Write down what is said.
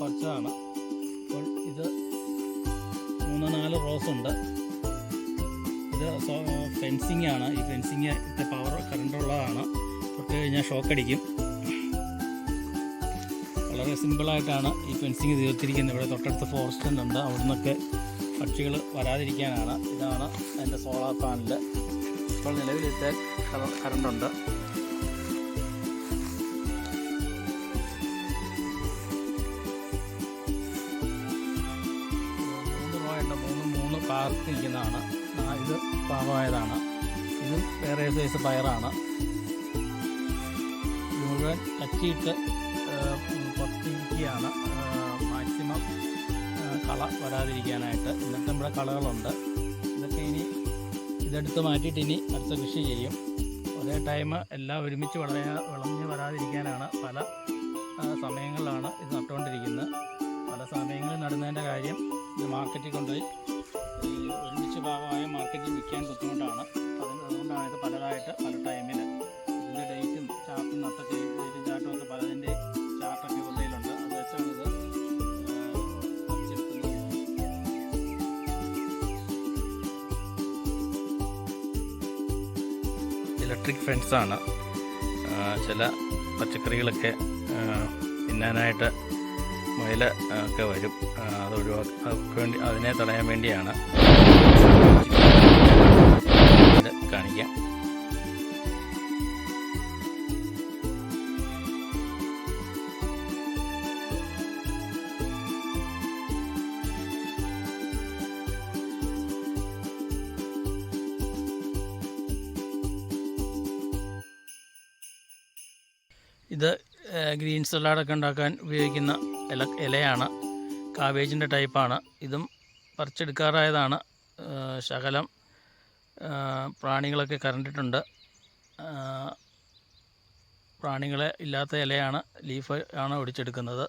പറിച്ചതാണ്. അപ്പോൾ ഇത് 3-4 റോസ് ഉണ്ട്. ഇത് ഫെൻസിങ് ആണ്. ഈ ഫെൻസിങ് പവർ കറണ്ടുള്ളതാണ്. തൊട്ട് കഴിഞ്ഞാൽ ഷോക്ക് അടിക്കും. വളരെ സിമ്പിളായിട്ടാണ് ഈ ഫെൻസിങ് തീർത്തിരിക്കുന്നത്. ഇവിടെ തൊട്ടടുത്ത് ഫോറസ്റ്റ് ഉണ്ട്. അവിടെ നിന്നൊക്കെ പക്ഷികൾ വരാതിരിക്കാനാണ്. ഇതാണ് അതിൻ്റെ സോളാർ പാനൽ. ഇപ്പോൾ നിലവിലത്തെ കറണ്ടുണ്ട്. മൂന്ന് പാർത്ത് നിൽക്കുന്നതാണ്. ഇത് പാകമായതാണ്. ഇത് വേറെ സൈസ് പയറാണ്. ഇത് മുഴുവൻ കച്ചിയിട്ട് പൊത്തിരിക്കുകയാണ്, മാക്സിമം കള വരാതിരിക്കാനായിട്ട്. ഇന്നത്തെ നമ്മുടെ കളകളുണ്ട്. ഇതൊക്കെ ഇതെടുത്ത് മാറ്റിയിട്ട് ഇനി അടുത്ത കൃഷി ചെയ്യും. ഒരേ ടൈം എല്ലാം ഒരുമിച്ച് വിളഞ്ഞ് വരാതിരിക്കാനാണ് പല സമയങ്ങളിലാണ് ഇത് നട്ടുകൊണ്ടിരിക്കുന്നത്. പല സമയങ്ങളിൽ നടുന്നതിൻ്റെ കാര്യം ഇത് മാർക്കറ്റിൽ കൊണ്ടുപോയി ഒരുമിച്ച് ഭാഗമായ മാർക്കറ്റിൽ വിൽക്കാൻ ബുദ്ധിമുട്ടാണ്. അതുകൊണ്ടാണ് ഇത് പലതായിട്ട് പല ടൈമിൽ ഇതിൻ്റെ ഡേറ്റും ചാർട്ടും നട്ടൊക്കെ ഡേറ്റും ചാർട്ടും ഒക്കെ പലതിൻ്റെ ചാർട്ടൊക്കെ ഉള്ളിലുണ്ട്. അത് വെച്ചാണ് ഇത് പറിച്ചെടുക്കുന്നത്. ഇലക്ട്രിക് ഫെൻസാണ്. ചില പച്ചക്കറികളൊക്കെ തിന്നാനായിട്ട് മുയൽ ഒക്കെ വരും. അത് വേണ്ടി അതിനെ തടയാൻ വേണ്ടിയാണ് ഇത് കാണിക്കാം. ഇത് ഗ്രീൻ സലാഡൊക്കെ ഉണ്ടാക്കാൻ ഉപയോഗിക്കുന്ന ഇലയാണ്. കാബേജിൻ്റെ ടൈപ്പാണ്. ഇതും പറിച്ചെടുക്കാറായതാണ്. ശകലം പ്രാണികളൊക്കെ കറണ്ടിട്ടുണ്ട്. പ്രാണികളെ ഇല്ലാത്ത ഇലയാണ്, ലീഫ് ആണ് ഒടിച്ചെടുക്കുന്നത്.